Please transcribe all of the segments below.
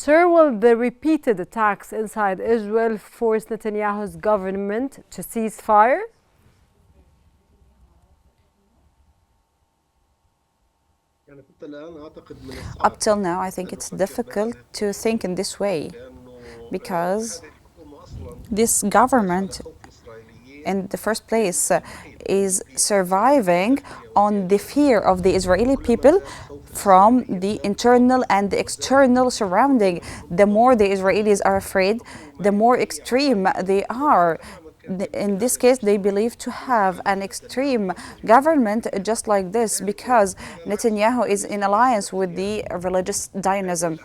Sir, will the repeated attacks inside Israel force Netanyahu's government to cease fire? Up till now, I think it's difficult to think in this way because this government, in the first place, is surviving on the fear of the Israeli people from the internal and the external surrounding. The more the Israelis are afraid, the more extreme they are. In this case, they believe to have an extreme government just like this because Netanyahu is in alliance with the religious Zionism.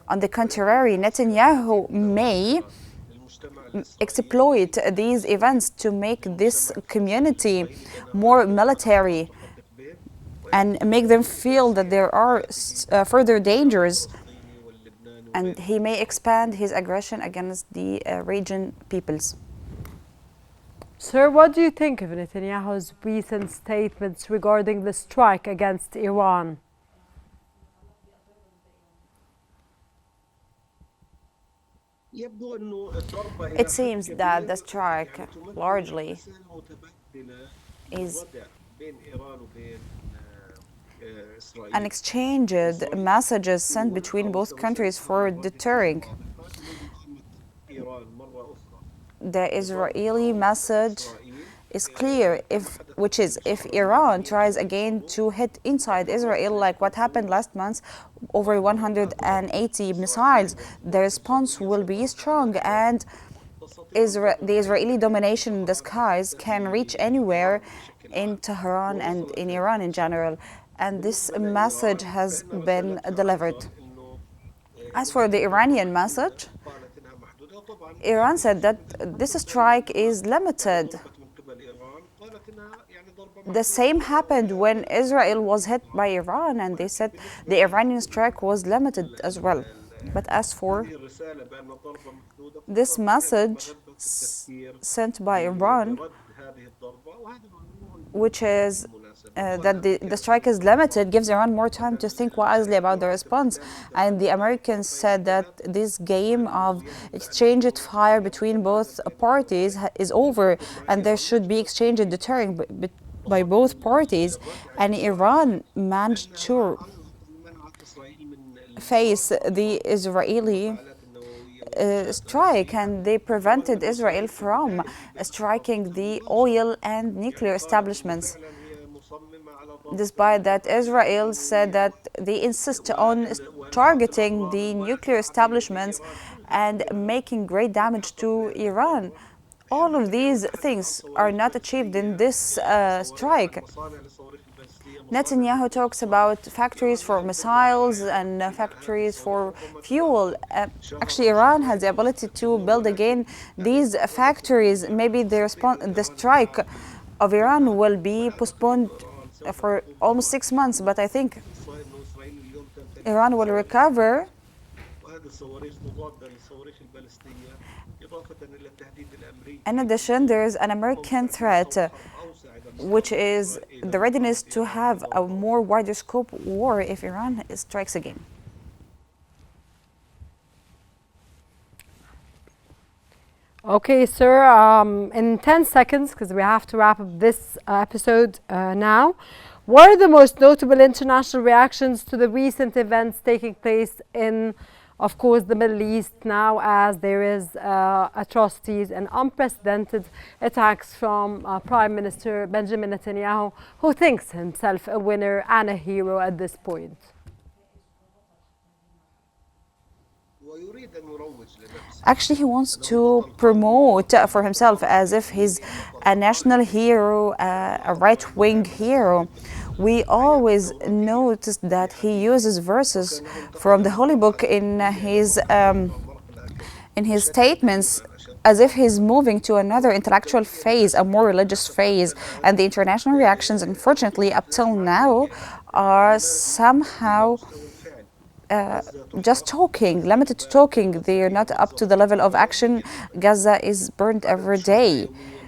On the contrary, Netanyahu may exploit these events to make this community more military and make them feel that there are further dangers, and he may expand his aggression against the region peoples. Sir, what do you think of Netanyahu's recent statements regarding the strike against Iran? It seems that the strike largely is an exchanged messages sent between both countries for deterring. The Israeli message is clear, which is if Iran tries again to hit inside Israel, like what happened last month, over 180 missiles, the response will be strong, and the Israeli domination in the skies can reach anywhere in Tehran and in Iran in general. And this message has been delivered. As for the Iranian message, Iran said that this strike is limited. The same happened when Israel was hit by Iran, and they said the Iranian strike was limited as well. But as for this message sent by Iran, which is that the strike is limited, gives Iran more time to think wisely about the response. And the Americans said that this game of exchanged fire between both parties is over, and there should be exchange and deterring by both parties. And Iran managed to face the Israeli strike, and they prevented Israel from striking the oil and nuclear establishments. Despite that, Israel said that they insist on targeting the nuclear establishments and making great damage to Iran. All of these things are not achieved in this strike. Netanyahu talks about factories for missiles and factories for fuel. Actually, Iran has the ability to build again these factories. Maybe the strike of Iran will be postponed for almost 6 months, but I think Iran will recover. In addition, there is an American threat, which is the readiness to have a more wider scope war if Iran strikes again. Okay, sir, in 10 seconds, because we have to wrap up this episode now, what are the most notable international reactions to the recent events taking place in, of course, the Middle East now, as there is atrocities and unprecedented attacks from Prime Minister Benjamin Netanyahu, who thinks himself a winner and a hero at this point? Actually, he wants to promote for himself as if he's a national hero, a right-wing hero. We always notice that he uses verses from the Holy Book in his statements, as if he's moving to another intellectual phase, a more religious phase. And the international reactions, unfortunately, up till now, are somehow just talking, limited to talking. They are not up to the level of action. Gaza is burned every day.